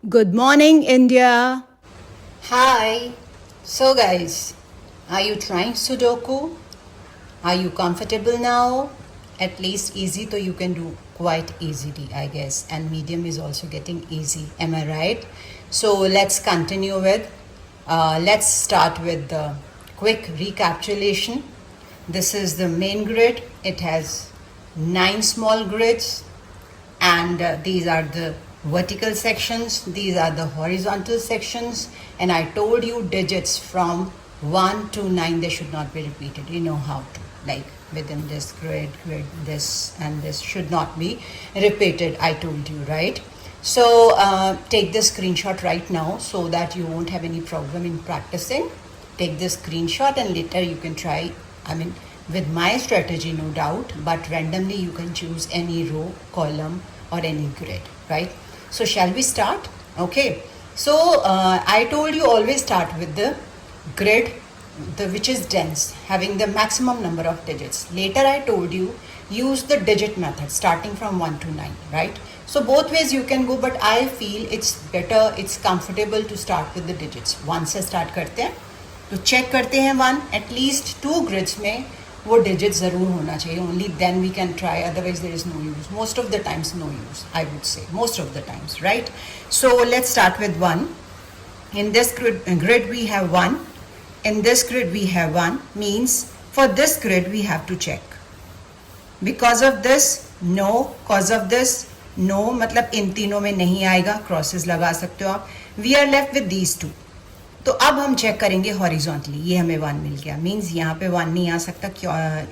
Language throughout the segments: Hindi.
Good morning, India. Hi. So, guys, are you trying Sudoku? Are you comfortable now? At least easy, so you can do quite easily, I guess. And medium is also getting easy. Am I right? So, let's continue with. Let's start with the quick recapitulation. This is the main grid. It has 9 small grids, and these are the vertical sections, these are the horizontal sections, and I told you digits from 1 to 9 they should not be repeated. You know how to, like within this grid, this and this should not be repeated. I told you, right? So take this screenshot right now so that you won't have any problem in practicing. Take this screenshot and later you can try, with my strategy, no doubt, but randomly you can choose any row, column, or any grid, right? So shall we start? Okay. So I told you always start with the grid, which is dense, having the maximum number of digits. Later I told you use the digit method starting from 1 to 9, right? So both ways you can go, but I feel it's better, it's comfortable to start with the digits. 1 से start करते हैं, तो चेक करते हैं 1, एटलीस्ट 2 ग्रिड्स में वो डिजिट ज़रूर होना चाहिए. Only then we can try, otherwise there is no use. Most of the times no use, I would say, most of the times, right? So let's start with 1. In this grid we have 1. In this grid we have 1, means for this grid we have to check. Because of this, no. Cause of this, no. मतलब इन तीनों में नहीं आएगा, क्रॉसेस लगा सकते हो आप. We are left with these two. तो अब हम चेक करेंगे हॉरिजॉन्टली. ये हमें 1 मिल गया, मीन्स यहाँ पे 1 नहीं आ सकता.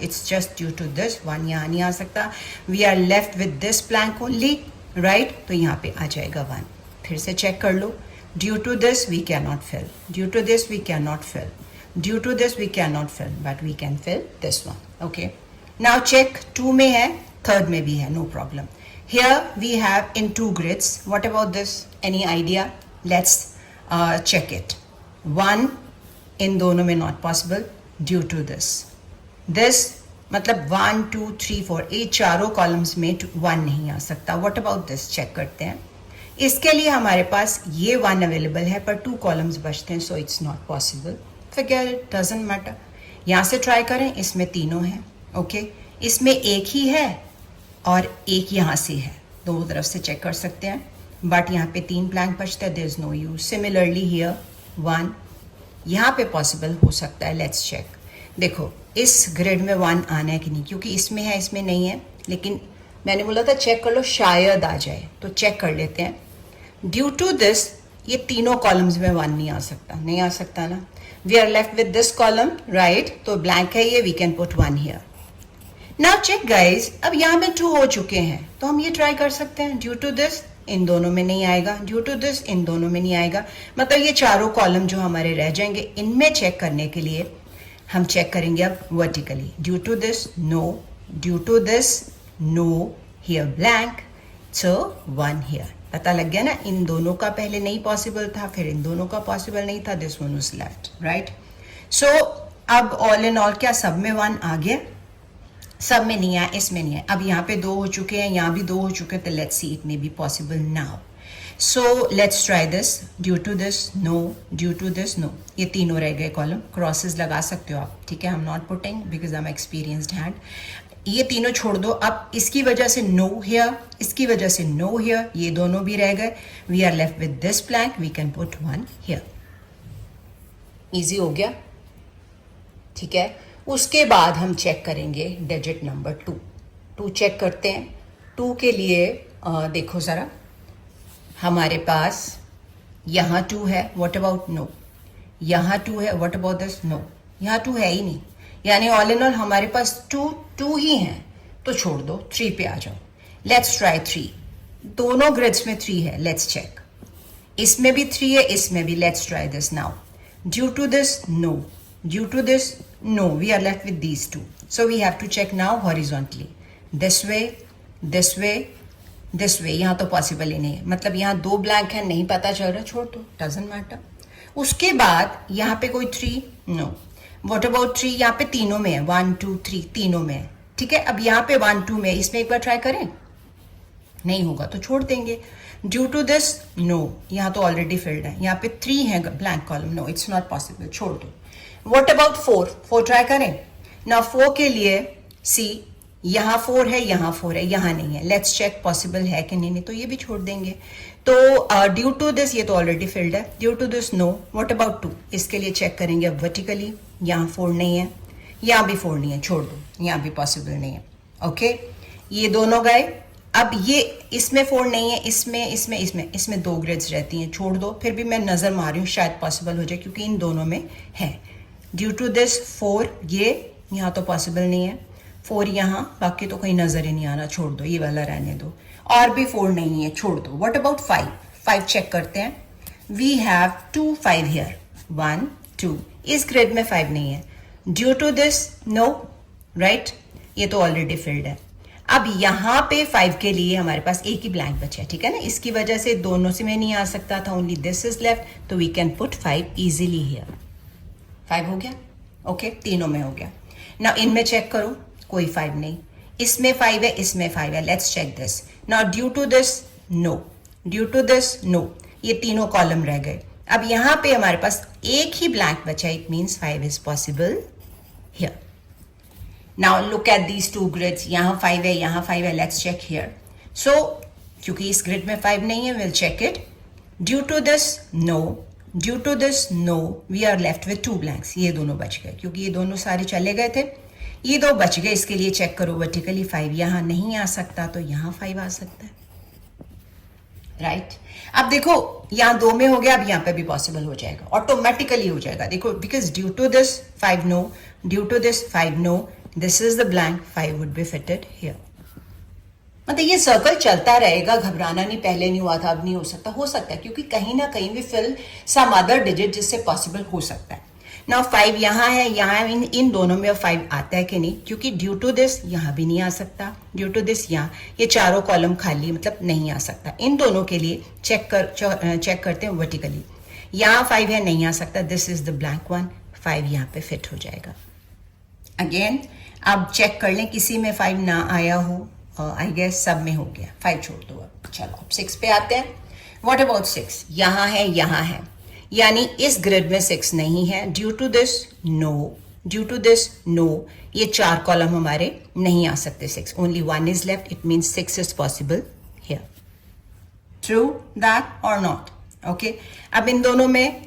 It's just due to this 1 यहाँ नहीं आ सकता. We are left with this blank only, right? तो यहाँ पे आ जाएगा 1. फिर से चेक कर लो. Due to this we can not fill, due to this we can not fill, due to this we can not fill, but we can fill this one. Okay, now check 2 में है, 3rd में भी है, no problem. Here we have in 2 grids. What about this? Any idea? Let's check it. 1 इन दोनों में not possible due to this मतलब 1 2 3 4 ये चारों कॉलम्स में 1 नहीं आ सकता. What about this? चेक करते हैं. इसके लिए हमारे पास ये 1 अवेलेबल है, पर 2 कॉलम्स बचते हैं, so it's not possible. Figure it, doesn't matter. यहाँ से ट्राई करें, इसमें तीनों हैं. ओके, इसमें एक ही है और एक यहाँ से है, दोनों तरफ से चेक कर सकते हैं, बट यहाँ पे 3 ब्लैंक बचता है. There is no use. Similarly here 1 यहाँ पे पॉसिबल हो सकता है. Let's check. देखो इस ग्रिड में 1 आना है कि नहीं, क्योंकि इसमें है, इसमें नहीं है, लेकिन मैंने बोला था चेक कर लो, शायद आ जाए, तो चेक कर लेते हैं. ड्यू टू दिस ये तीनों कॉलम्स में 1 नहीं आ सकता, नहीं आ सकता ना. We are left with this column, right? तो ब्लैंक है ये, we can put 1 here. Now check guys, अब यहाँ पे 2 हो चुके हैं, तो हम ये ट्राई कर सकते हैं. ड्यू टू दिस इन दोनों में नहीं आएगा, ड्यू टू दिस इन दोनों में नहीं आएगा, मतलब ये चारों कॉलम जो हमारे रह जाएंगे, इनमें चेक करने के लिए हम चेक करेंगे अब vertically. Due to this no, due to this no, here blank, so 1 here. पता लग गया ना, इन दोनों का पहले नहीं पॉसिबल था, फिर इन दोनों का पॉसिबल नहीं था, this one was left, right? So अब ऑल इन ऑल क्या सब में 1 आ गया? सब में नहीं आया, इसमें नहीं है. अब यहाँ पे 2 हो चुके हैं, यहाँ भी 2 हो चुके हैं, तो let's see it may be possible now. So let's try this. Due to this no, due to this no, ये तीनों रह गए कॉलम. क्रॉसेस लगा सकते हो आप, ठीक है? I am not putting because I am experienced hand. ये तीनों छोड़ दो. अब इसकी वजह से नो हियर, इसकी वजह से नो हियर, ये दोनों भी रह गए. We are left with this blank, we can put 1 here. Easy हो गया, ठीक है? उसके बाद हम चेक करेंगे डिजिट नंबर 2. 2 चेक करते हैं. 2 के लिए देखो ज़रा, हमारे पास यहाँ 2 है, व्हाट अबाउट नो? यहाँ 2 है, व्हाट अबाउट दिस? नो. यहाँ 2 है ही नहीं, यानी ऑल इन ऑल हमारे पास 2 ही हैं, तो छोड़ दो, 3 पे आ जाओ. Let's try 3. दोनों ग्रिड्स में 3 है, लेट्स चेक. इसमें भी 3 है, इसमें भी. Let's try this now. Due to this no, due to this no, we are left with these 2, so we have to check now horizontally. this way, this way, this way. यहाँ तो पॉसिबल ही नहीं है, मतलब यहाँ 2 ब्लैंक है, नहीं पता चल रहा, छोड़ दो, डजंट मैटर. उसके बाद यहाँ पे कोई 3, नो. What about 3? यहाँ पे तीनों में है, 1 2 3 तीनों में है, ठीक है? अब यहाँ पे 1 2 में, इसमें एक बार ट्राई करें, नहीं होगा तो छोड़ देंगे. ड्यू टू दिस नो, यहाँ तो ऑलरेडी फिल्ड है, यहाँ पे 3 है blank column, no it's not possible, छोड़ दो. What about 4? 4 ट्राई करें ना. 4 के लिए सी, यहाँ 4 है, यहाँ 4 है, यहाँ नहीं है. लेट्स चेक पॉसिबल है कि नहीं, तो ये भी छोड़ देंगे. तो ड्यू टू दिस, ये तो ऑलरेडी फिल्ड है. Due to this no. What about 2? इसके लिए चेक करेंगे अब वर्टिकली. यहाँ 4 नहीं है, यहाँ भी 4 नहीं है, छोड़ दो, यहाँ भी पॉसिबल नहीं है. ओके, ये दोनों गए. अब ये इसमें 4 नहीं है, इसमें 2 ग्रिड्स रहती हैं, छोड़ दो. फिर भी मैं नजर मार रही हूँ, शायद पॉसिबल हो जाए क्योंकि इन दोनों में है. ड्यू टू दिस 4, ये यहाँ तो पॉसिबल नहीं है. 4 यहाँ, बाकी तो कहीं नजर ही नहीं आ रहा, छोड़ दो, ये वाला रहने दो. और भी 4 नहीं है, छोड़ दो. What about 5? 5 चेक करते हैं. We have 2 5 here, 1 2. इस ग्रिड में 5 नहीं है. Due to this no, right, ये तो ऑलरेडी फिल्ड है. अब यहाँ पे 5 के लिए हमारे पास एक ही ब्लैंक बचा है, ठीक है ना. इसकी वजह से दोनों से में नहीं आ सकता था, ओनली दिस इज लेफ्ट, तो we can put 5 easily here. 5 हो गया. ओके, तीनों में हो गया. ना इनमें चेक करो, कोई 5 नहीं. इसमें 5 है, इसमें 5 है. Let's check this. Now due to this no, due to this no, ये तीनों कॉलम रह गए. अब यहाँ पे हमारे पास एक ही ब्लैंक बचा, it means 5 is possible here. Now look at these 2 grids. यहाँ 5 है, यहाँ 5 है. Let's check here. सो क्योंकि इस ग्रिड में 5 नहीं है, will check it. Due to this no, due to this no, we are left with 2 blanks. ये दोनों बच गए क्योंकि ये दोनों सारे चले गए थे, ये 2 बच गए. इसके लिए चेक करो वर्टिकली. 5 यहाँ नहीं आ सकता, तो यहाँ 5 आ सकता है, राइट. अब देखो यहाँ 2 में हो गया, अब यहाँ पे भी पॉसिबल हो जाएगा, ऑटोमेटिकली हो जाएगा. देखो, because due to this 5 no, due to this 5 no, this is the blank, 5 would be fitted here. मतलब ये सर्कल चलता रहेगा, घबराना नहीं. पहले नहीं हुआ था, अब नहीं हो सकता है क्योंकि कहीं ना कहीं भी फिल सम अदर डिजिट जिससे पॉसिबल हो सकता है. नाउ 5 यहाँ है, यहाँ इन दोनों में 5 आता है कि नहीं, क्योंकि ड्यू टू दिस यहाँ भी नहीं आ सकता, ड्यू टू दिस यहाँ, ये चारों कॉलम खाली, मतलब नहीं आ सकता. इन दोनों के लिए चेक करते हैं वर्टिकली. यहाँ 5 है, नहीं आ सकता, this is the blank one, 5 यहाँ पे फिट हो जाएगा. अगेन अब चेक कर लें किसी में 5 ना आया हो. आई गेस सब में हो गया. 5 छोड़ दो. अब चलो अब 6 पे आते हैं. What about 6? यहाँ है, यहाँ है, यानी इस ग्रिड में 6 नहीं है. Due to this no, due to this no, ये 4 कॉलम हमारे नहीं आ सकते. 6, only 1 is left, it means 6 is possible here. True that और नॉट? ओके, अब इन दोनों में,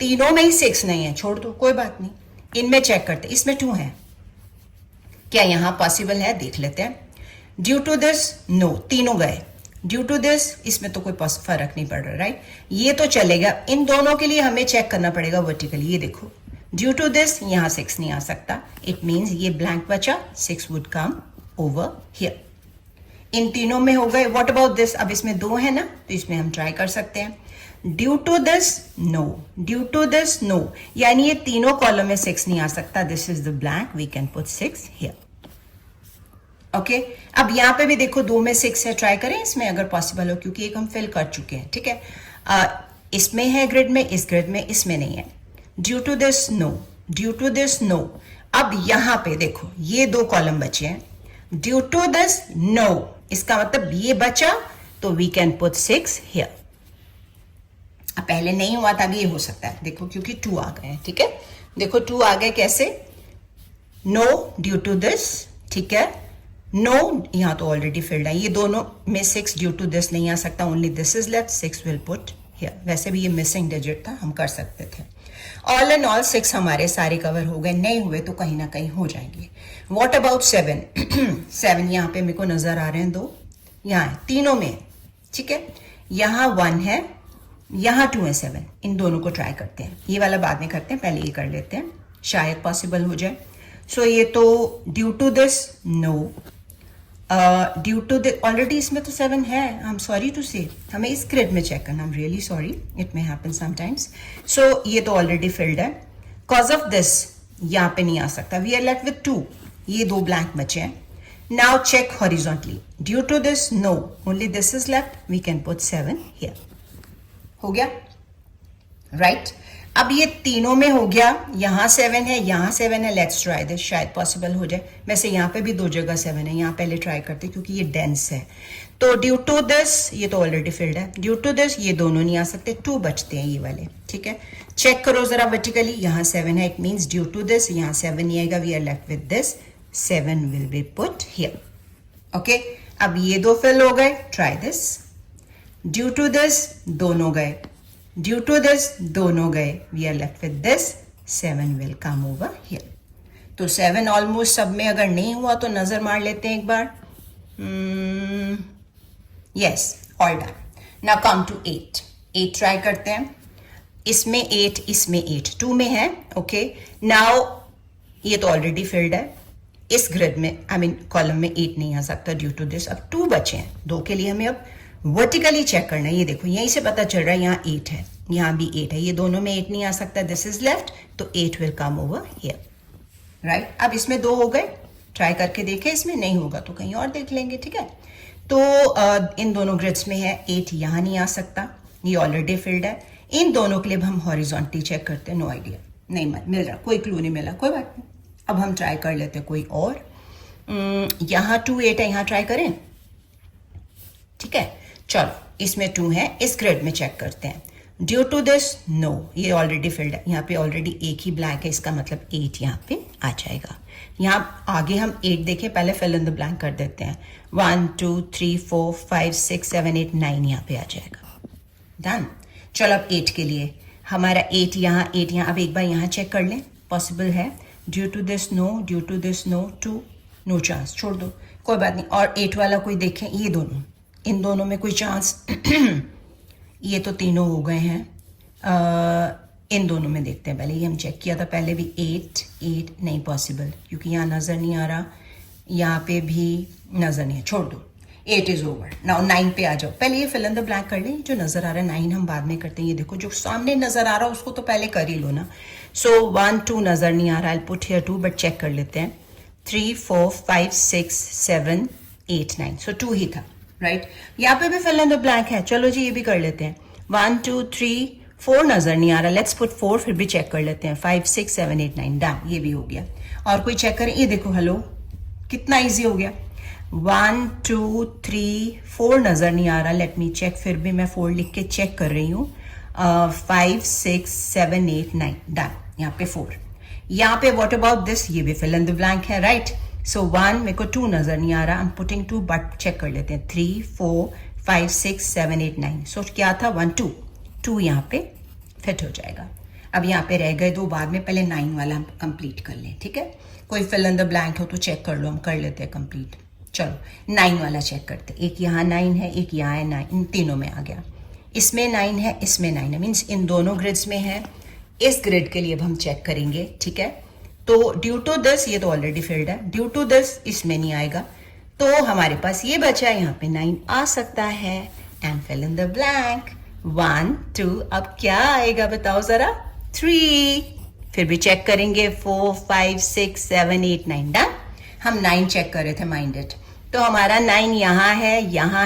तीनों में ही 6 नहीं है, छोड़ दो, कोई बात नहीं. इनमें चेक करते, इसमें 2 है, क्या यहाँ पॉसिबल है, देख लेते हैं. ड्यू टू दिस नो, तीनों गए. ड्यू टू दिस, इसमें तो कोई फर्क नहीं पड़ रहा, राइट. ये तो चलेगा. इन दोनों के लिए हमें चेक करना पड़ेगा वर्टिकली. ये देखो, ड्यू टू दिस यहाँ 6 नहीं आ सकता, इट मीन्स ये ब्लैंक बचा, 6 वुड कम ओवर हियर. इन तीनों में हो गए. What about this? अब इसमें 2 है ना, तो इसमें हम ट्राई कर सकते हैं. Due to this no, due to this no, यानी ये तीनों कॉलम में 6 नहीं आ सकता. This is the blank, we can put 6 here. Okay, अब यहाँ पे भी देखो 2 में 6 है, ट्राई करें इसमें अगर पॉसिबल हो, क्योंकि एक हम फिल कर चुके हैं, ठीक है. इसमें है ग्रिड में, इस ग्रिड में, इसमें नहीं है. Due to this no, due to this no. अब यहाँ पे देखो ये 2 कॉलम बचे हैं. ड्यू टू दिस नो, इसका मतलब ये बचा, तो वी कैन पुट 6 हियर. अब पहले नहीं हुआ था, अब ये हो सकता है, देखो क्योंकि 2 आ गए हैं, ठीक है. देखो 2 आ गए कैसे? नो ड्यू टू दिस, ठीक है. नो, यहाँ तो ऑलरेडी फिल्ड है. ये दोनों में 6 ड्यू टू दिस नहीं आ सकता, only this is left, 6 will put here. वैसे भी ये मिसिंग डिजिट था, हम कर सकते थे. ऑल एंड ऑल 6 हमारे सारे कवर हो गए. नहीं हुए तो कहीं ना कहीं हो जाएंगे. What about 7? 7 यहाँ पे मेरे को नजर आ रहे हैं 2, यहाँ है, तीनों में, ठीक है. यहाँ 1 है, यहाँ 2 है, 7. इन दोनों को ट्राई करते हैं. ये वाला बाद में करते हैं, पहले ये कर लेते हैं, शायद पॉसिबल हो जाए. सो ये तो due to this no, due to the, already इसमें तो 7 है. आई एम सॉरी टू से, हमें इस ग्रिड में चेक करना. I am really sorry, it may happen sometimes. So ये तो ऑलरेडी फिल्ड है. कॉज ऑफ दिस यहाँ पे नहीं आ सकता. वी आर लेफ्ट विथ 2, ये 2 ब्लैंक बचे हैं. Now check horizontally. Due to this no, only this is left, we can put 7 here. हो गया, राइट. अब ये तीनों में हो गया. यहाँ 7 है, यहाँ 7 है. लेट्स ट्राई दिस, शायद पॉसिबल हो जाए. वैसे यहाँ पे भी 2 जगह 7 है, यहाँ पहले ट्राई करते क्योंकि ये डेंस है. तो ड्यू टू दिस, ये तो ऑलरेडी फिल्ड है, ड्यू टू दिस ये दोनों नहीं आ सकते, 2 बचते हैं ये वाले, ठीक है। चेक करो जरा वर्टिकली, यहाँ 7 है, it means due to this यहाँ 7 नहीं आएगा, we are left with this, 7 will be put here, okay. अब ये दो फिल हो गए, try this, due to this दोनों गए, ड्यू टू दिस दोनों गए, we are left with this, 7 will come over here. तो 7 ऑलमोस्ट सब में अगर नहीं हुआ तो नजर मार लेते हैं एक बार, yes, all done. Now come to 8, 8 try करते हैं, इसमें 8, इसमें 8, 2 में है, ओके। नाउ ये तो ऑलरेडी फिल्ड है, इस ग्रिड में आई मीन कॉलम में 8 नहीं आ सकता ड्यू टू दिस, अब 2 बचे हैं, 2 के लिए हमें अब वर्टिकली चेक करना है। ये देखो यहीं से पता चल रहा है यहाँ 8 है, यहाँ भी 8 है, ये दोनों में 8 नहीं आ सकता, दिस इज लेफ्ट, तो 8 will come over here, right. अब इसमें 2 हो गए, ट्राई करके देखें, इसमें नहीं होगा तो कहीं और देख लेंगे, ठीक है। तो इन दोनों ग्रिड्स में है 8, यहाँ नहीं आ सकता, ये ऑलरेडी फिल्ड है। इन दोनों के लिए हम हॉरिजॉन्टली चेक करते हैं, नो आइडिया, नहीं मिल रहा, कोई क्लू नहीं मिला, कोई बात नहीं। अब हम ट्राई कर लेते हैं कोई और, यहाँ 2, 8 है, यहाँ ट्राई करें, ठीक है। चलो इसमें 2 है, इस ग्रिड में चेक करते हैं, ड्यू टू दिस नो, ये ऑलरेडी फिल्ड है, यहाँ पे ऑलरेडी एक ही ब्लैंक है, इसका मतलब 8 यहाँ पे आ जाएगा। यहाँ आगे हम 8 देखें, पहले फिल इन द ब्लैंक कर देते हैं, 1 2 3 4 5 6 7 8 9 यहाँ पे आ जाएगा, डन। चलो अब 8 के लिए हमारा 8 यहाँ, 8 यहाँ, अब एक बार यहाँ चेक कर लें, पॉसिबल है, due to this no, due to this no, 2, no chance, छोड़ दो, कोई बात नहीं। और 8 वाला कोई देखें, ये दोनों, इन दोनों में कोई चांस ये तो तीनों हो गए हैं, इन दोनों में देखते हैं, पहले ये हम चेक किया था पहले भी, 8 8 नहीं पॉसिबल, क्योंकि यहाँ नज़र नहीं आ रहा, यहाँ पे भी नज़र नहीं है, छोड़ दो, 8 इज ओवर। नाउ 9 पे आ जाओ, पहले ये फिल इन द ब्लैंक कर लें, जो नज़र आ रहा है 9 हम बाद में करते हैं, ये देखो जो सामने नज़र आ रहा है उसको तो पहले कर ही लो ना। सो 1 2 नज़र नहीं आ रहा, I put here 2, but check कर लेते हैं, 3 4 5 6 7 8 9, सो 2 ही था, राइट। यहाँ पे भी फिल इन द ब्लैंक है, चलो जी ये भी कर लेते हैं, 1 2 3 4 नजर नहीं आ रहा, लेट्स पुट 4, फिर भी चेक कर लेते हैं, 5 6 7 8 9, डन, ये भी हो गया। और कोई चेक करें, ये देखो, हेलो, कितना इजी हो गया, 1 2 3 4 नजर नहीं आ रहा, लेट मी चेक, फिर भी मैं 4 लिख के चेक कर रही हूँ, 5 6 7 8 9, डन, यहाँ पे 4। यहाँ पे व्हाट अबाउट दिस, ये भी फिल इन द ब्लैंक है, राइट। सो 1, मेरे को 2 नजर नहीं आ रहा, I am putting 2, but check कर लेते हैं, 3 4 5 6 7 8 9, सो क्या था, 1 2 2 यहाँ पे फिट हो जाएगा। अब यहाँ पे रह गए 2, बाद में पहले 9 वाला हम कंप्लीट कर लें, ठीक है। कोई फिल इन द ब्लैंक हो तो चेक कर लो, हम कर लेते हैं कंप्लीट। चलो 9 वाला चेक करते हैं, एक यहाँ 9 है, एक यहाँ है 9, इन तीनों में आ गया, इसमें 9 है, इसमें 9 है, मीन्स इन दोनों ग्रिड्स में है। इस ग्रिड के लिए अब हम चेक करेंगे, ठीक है। तो ड्यू टू दिस, ये तो ऑलरेडी फिल्ड है, ड्यू टू दिस इसमें नहीं आएगा, तो हमारे पास ये बचा है, यहाँ पे 9 आ सकता है, and fill in the blank, 1 2, अब क्या आएगा बताओ जरा, 3, फिर भी चेक करेंगे, 4 5 6 7 8 9, डन। हम 9 चेक कर रहे थे, माइंडेड, तो हमारा 9 यहाँ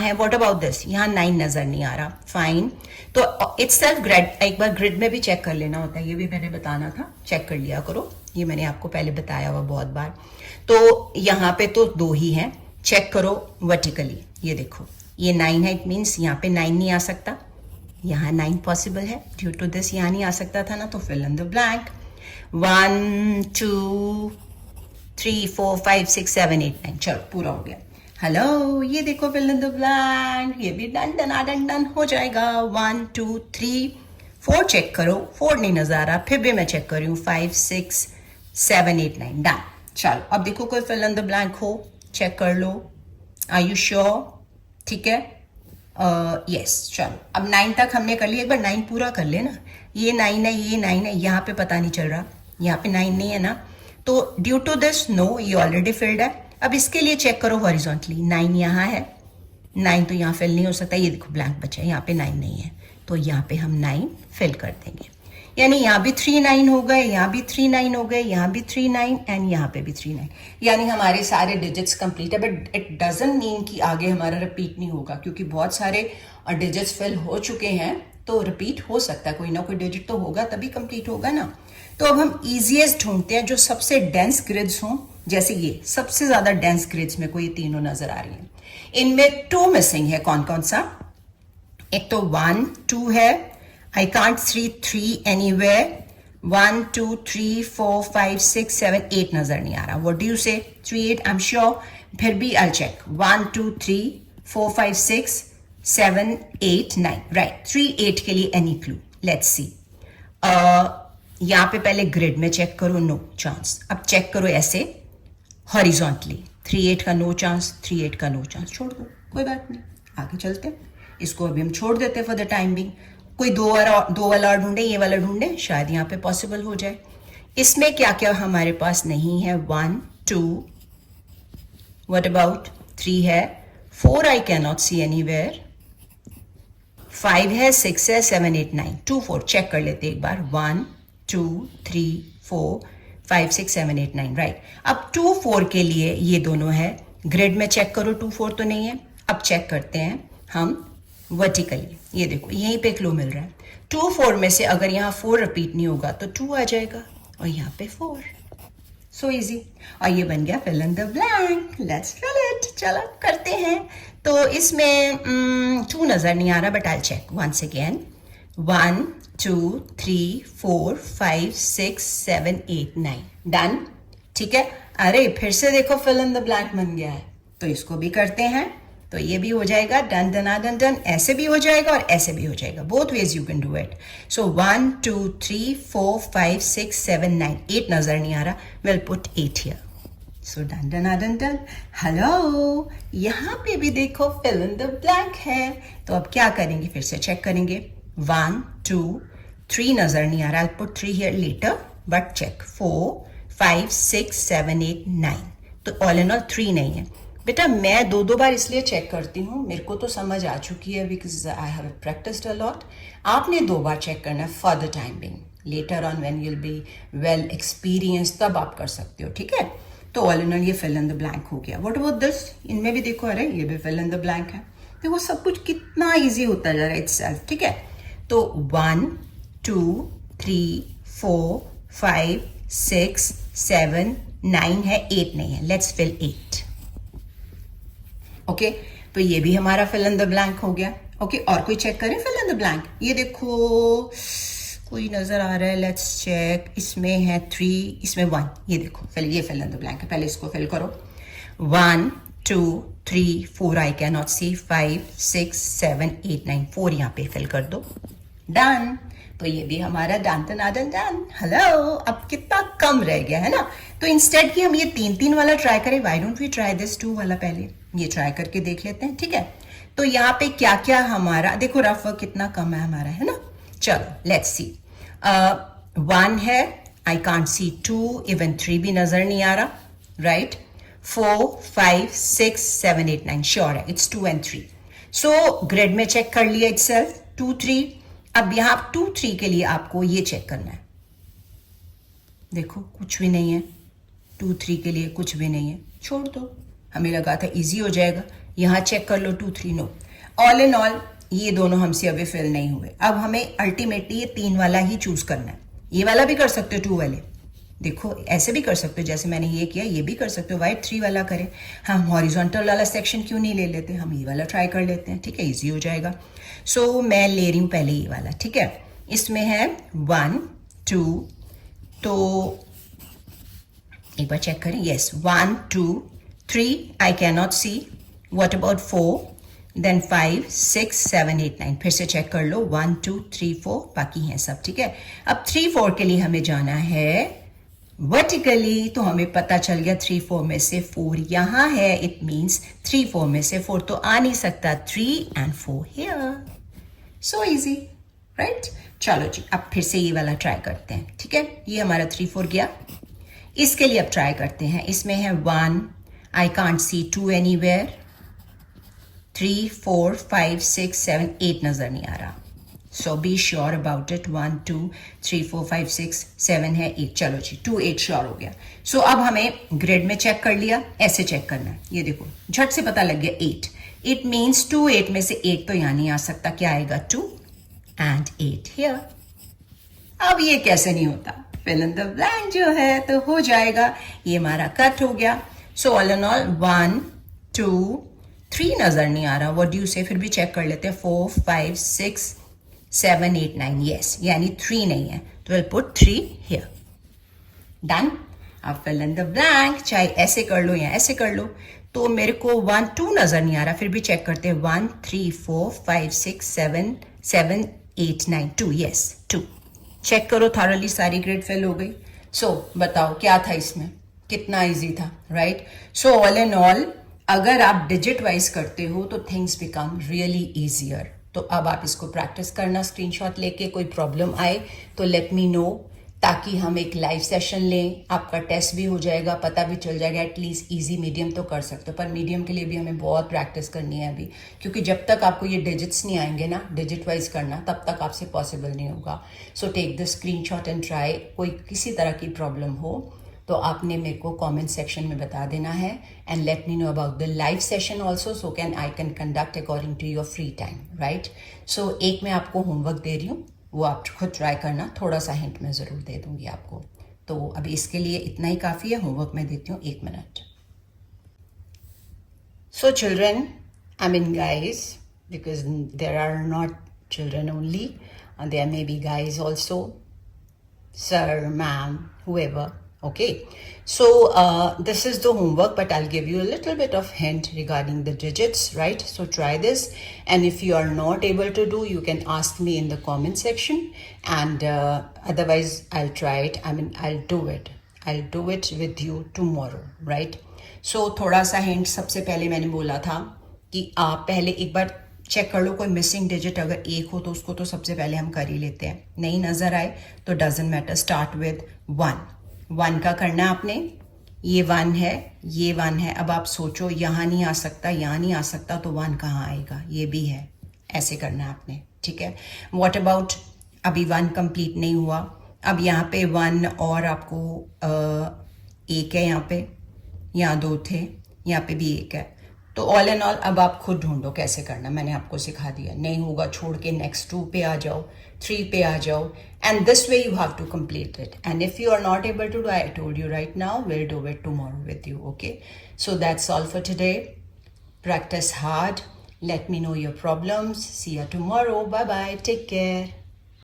है, व्हाट अबाउट दिस, यहाँ 9 नजर नहीं आ रहा, फाइन। तो इटसेल्फ ग्रिड, एक बार ग्रिड में भी चेक कर लेना होता है, ये भी मैंने बताना था, चेक कर लिया करो, ये मैंने आपको पहले बताया हुआ बहुत बार। तो यहाँ पे तो 2 ही हैं, चेक करो वर्टिकली, ये देखो ये 9 है, इट मीन्स यहाँ पे 9 नहीं आ सकता, यहाँ 9 पॉसिबल है, ड्यू टू दिस यहाँ नहीं आ सकता था ना, तो फिल इन द ब्लैंक, 1 2 3 4 5 6 7 8 9, चलो पूरा हो गया। हेलो, ये देखो फिल इन द ब्लैंक, ये भी डन डन हो जाएगा। 1 2 3 4 चेक करो, 4 नहीं नजर आ रहा, फिर भी मैं चेक कर रही हूँ, 5 6 7 8 9, डन। चलो अब देखो कोई फिल इन द ब्लैंक हो, चेक कर लो, आर यू श्योर, ठीक है, यस। चलो अब 9 तक हमने कर लिया, एक बार 9 पूरा कर ले ना, ये 9 है, ये 9 है, यहाँ पे पता नहीं चल रहा, यहाँ पे 9 नहीं है ना, तो ड्यू टू दिस नो, ये ऑलरेडी फिल्ड है। अब इसके लिए चेक करो हॉरिजॉन्टली, 9 यहाँ है, 9 तो यहाँ फिल नहीं हो सकता, ये देखो ब्लैंक बचा है, यहाँ पे 9 नहीं है, तो यहाँ पे हम 9 फिल कर देंगे, यानी यहाँ भी 3 9 हो गए, यहाँ भी 3 9 हो गए, यहाँ भी 3 9 एंड यहाँ पे भी 3 9, यानी हमारे सारे डिजिट्स कंप्लीट है। बट इट डजंट मीन कि आगे हमारा रिपीट नहीं होगा, क्योंकि बहुत सारे डिजिट्स फिल हो चुके हैं, तो रिपीट हो सकता है, कोई ना कोई डिजिट तो होगा, तभी कंप्लीट होगा ना। तो अब हम इजीएस्ट ढूंढते हैं, जो सबसे डेंस ग्रिड्स हों, जैसे ये सबसे ज्यादा डेंस ग्रिड्स में कोई तीनों नजर आ रही है, इनमें 2 मिसिंग है, कौन कौन सा? एक तो 1 2 है, आई कांट सी 3 एनीवेयर, 1 2 3 4 5 6 7 8 नजर नहीं आ रहा. व्हाट डू यू से? 3 8 आई एम श्योर. फिर भी आई चेक 1 2 3 4 5 6 7 8 9 राइट. 3 8 के लिए एनी क्लू? Let's see. यहाँ पे पहले ग्रिड में चेक करो, नो चांस. अब चेक करो ऐसे हॉरिजॉन्टली, 3 8 का नो चांस, 3 8 का नो चांस. छोड़ दो, कोई बात नहीं, आगे चलते हैं. इसको अभी हम छोड़ देते हैं फॉर द टाइम बिंग. कोई दो वाला और ढूंढे, ये वाला ढूंढे, शायद यहाँ पे पॉसिबल हो जाए. इसमें क्या क्या हमारे पास नहीं है? 1 2, व्हाट अबाउट 3 है, 4 I can not see anywhere, 5 है, 6 है, 7 8 9 2 4. चेक कर लेते एक बार. 1 2 3 4 5 6 7 8 9 राइट. अब 2 4 के लिए ये दोनों है. ग्रिड में चेक करो, 2 4 तो नहीं है. अब चेक करते हैं हम वर्टिकली. ये देखो यहीं पे क्लू मिल रहा है. 2 4 में से अगर यहाँ 4 रिपीट नहीं होगा तो 2 आ जाएगा और यहाँ पे 4. So easy. और ये बन गया fill in the blank. Let's fill it. चलो करते हैं. तो इसमें 2 नजर नहीं आ रहा, but I check once again. 1 2 3 4 5 6 7 8 9 done. ठीक है. अरे फिर से देखो फिल इन द ब्लैंक बन गया है. तो इसको भी करते हैं. तो ये भी हो जाएगा. Done done done done. ऐसे भी हो जाएगा और ऐसे भी हो जाएगा. Both ways you can do it. सो 1 2 3 4 5 6 7 9 8 नजर नहीं आ रहा. Will put 8 here. So done done done done. Hello, यहाँ पे भी देखो फिल इन द ब्लैंक है. तो अब क्या करेंगे? फिर से चेक करेंगे. 1 2 3 नजर नहीं आ रहा. I'll put 3 here later, but check 4 5 6 7 8 9. तो ऑल इन ऑल 3 नहीं है. बेटा मैं दो बार इसलिए चेक करती हूँ, मेरे को तो समझ आ चुकी है because I have practised a lot. आपने 2 बार चेक करना है for the time being. Later on when you'll be well experience तब आप कर सकते हो. ठीक है. तो ऑल इन ऑल ये फिल इन द ब्लैंक हो गया. What about this? इनमें भी देखो, अरे ये भी फिल इन द ब्लैंक है. देखो सब कुछ कितना ईजी होता जा रहा है इटसेल्फ. ठीक है. तो 1 2 3 4 5 6 7 9 है, 8 नहीं है. Let's fill 8. ओके. तो ये भी हमारा फिल इन द ब्लैंक हो गया. ओके. और कोई चेक करें फिल इन द ब्लैंक. ये देखो कोई नजर आ रहा है. Let's check. इसमें है 3, इसमें 1. ये देखो फिल, ये फिल इन द ब्लैंक है. पहले इसको फिल करो. 1 2 3 4 आई कैन नॉट सी, 5 6 7 8 9 4 यहाँ पे फिल कर दो. डन. तो ये भी हमारा डन डन डन. हेलो, अब कितना कम रह गया है ना. तो इंस्टेड कि हम ये 3 वाला ट्राई करें, why don't we try this 2 वाला पहले. ये ट्राई करके देख लेते हैं. ठीक है. तो यहाँ पे क्या क्या हमारा देखो, रफ वर्क कितना कम है हमारा, है ना. चलो लेट्स सी. 1 है, आई कांट सी 2, इवन 3 भी नजर नहीं आ रहा. राइट. 4 5 6 7 8 9 श्योर है इट्स 2 and 3. सो ग्रिड में चेक कर लिया इटसेल्फ 2 3. अब यहाँ 2 3 के लिए आपको ये चेक करना है. देखो कुछ भी नहीं है. 2 3 के लिए कुछ भी नहीं है. छोड़ दो, हमें लगा था इजी हो जाएगा. यहाँ चेक कर लो 2 3 नो. ऑल इन ऑल ये दोनों हमसे अभी फिल नहीं हुए. अब हमें अल्टीमेटली ये 3 वाला ही चूज करना है. ये वाला भी कर सकते हो 2 वाले. देखो ऐसे भी कर सकते हो जैसे मैंने ये किया, ये भी कर सकते हो. वाइट 3 वाला करें. हम हॉरिजॉन्टल वाला सेक्शन क्यों नहीं ले लेते, हम ये वाला ट्राई कर लेते हैं. ठीक है, इजी हो जाएगा. सो मैं ले रही हूँ पहले ये वाला. ठीक है. इसमें है 1 2. तो एक बार चेक करें. Yes 1 2 3 I can not see. What about 4, then 5 6 7 8 9. फिर से चेक कर लो. 1 2 3 4 बाकी हैं सब. ठीक है. अब 3 4 के लिए हमें जाना है वर्टिकली. तो हमें पता चल गया 3 4 में से 4 यहाँ है. इट मीन्स 3 4 में से 4 तो आ नहीं सकता. 3 and 4 here. So easy, right. चलो जी, अब फिर से ये वाला ट्राई करते हैं. ठीक है. ये हमारा 3 4 गया. इसके लिए अब ट्राई करते हैं. इसमें है 1, आई कांट सी 2 एनीवेयर. 3 4 5 6 7 8 नजर नहीं आ रहा. सो बी श्योर अबाउट इट. 1 2 3 4 5 6 7 है 8. चलो जी 2 8 श्योर हो गया. सो अब हमें ग्रिड में चेक कर लिया. ऐसे चेक करना है. ये देखो झट से पता लग गया 8. इट मीन्स 2 8 में से 8 तो यहाँ नहीं आ सकता. क्या आएगा 2 and 8 here. अब ये कैसे नहीं होता. फिल इन द ब्लैंक जो है तो हो जाएगा. ये हमारा कट हो गया. सो ऑल इन ऑल 1 2 3 नज़र नहीं आ रहा, व्हाट डू यू से? फिर भी चेक कर लेते हैं. 4 5 6 7 8 9, यस, यानी 3 नहीं है, तो विल पुट 3 हियर. डन. अब फिल इन द ब्लैंक, चाहे ऐसे कर लो या ऐसे कर लो. तो मेरे को 1 2 नजर नहीं आ रहा, फिर भी चेक करते हैं. 1 3 4 5 6 7 7 8 9 2, यस 2. चेक करो थारली, सारी ग्रेड फिल हो गई. सो बताओ क्या था इसमें, कितना इजी था, right? So all in all अगर आप डिजिट वाइज करते हो तो थिंग्स बिकम रियली इजियर. तो अब आप इसको प्रैक्टिस करना, स्क्रीनशॉट लेके. कोई प्रॉब्लम आए तो लेट मी नो, ताकि हम एक लाइव सेशन लें. आपका टेस्ट भी हो जाएगा, पता भी चल जाएगा. एटलीस्ट इजी मीडियम तो कर सकते हो, पर मीडियम के लिए भी हमें बहुत प्रैक्टिस करनी है अभी, क्योंकि जब तक आपको ये डिजिट्स नहीं आएंगे ना, डिजिट वाइज करना, तब तक आपसे पॉसिबल नहीं होगा. So take the screenshot and try. कोई किसी तरह की प्रॉब्लम हो तो आपने मेरे को कमेंट सेक्शन में बता देना है. And let me know about the live session also, so can I can conduct according to your free time, right? So एक मैं आपको होमवर्क दे रही हूँ, वो आप खुद ट्राई करना. थोड़ा सा हिंट मैं ज़रूर दे दूंगी आपको. तो अभी इसके लिए इतना ही काफ़ी है. होमवर्क मैं देती हूँ, 1 minute. So children, I mean guys, because there are not children only, there may be guys also, sir, ma'am, whoever. Okay, so this is the homework, but I'll give you a little bit of hint regarding the digits, right? So try this, and if you are not able to do, you can ask me in the comment section, and otherwise I'll try it. I mean, I'll do it with you tomorrow, right? So थोड़ा सा hint. सबसे पहले मैंने बोला था कि आप पहले एक बार चेक कर लो, कोई मिसिंग डिजिट अगर एक हो तो उसको तो सबसे पहले हम कर ही लेते हैं. नहीं नज़र आए तो डजंट मैटर, स्टार्ट विद 1. 1 का करना आपने. ये 1 है, ये 1 है. अब आप सोचो, यहाँ नहीं आ सकता, यहाँ नहीं आ सकता, तो 1 कहाँ आएगा? ये भी है. ऐसे करना आपने, ठीक है? व्हाट अबाउट अभी 1 कंप्लीट नहीं हुआ, अब यहाँ पे 1 और आपको 1 है, यहाँ 2 थे, यहाँ पे भी 1 है. तो ऑल एंड ऑल अब आप खुद ढूंढो कैसे करना. मैंने आपको सिखा दिया. नहीं होगा छोड़ के नेक्स्ट 2 पे आ जाओ, 3 पे आ जाओ, and this way you have to complete it. And if you are not able to do, I told you right now, will do it tomorrow with you. Okay, so that's all for today. Practice hard. Let me know your problems. See you tomorrow. Bye bye. Take care.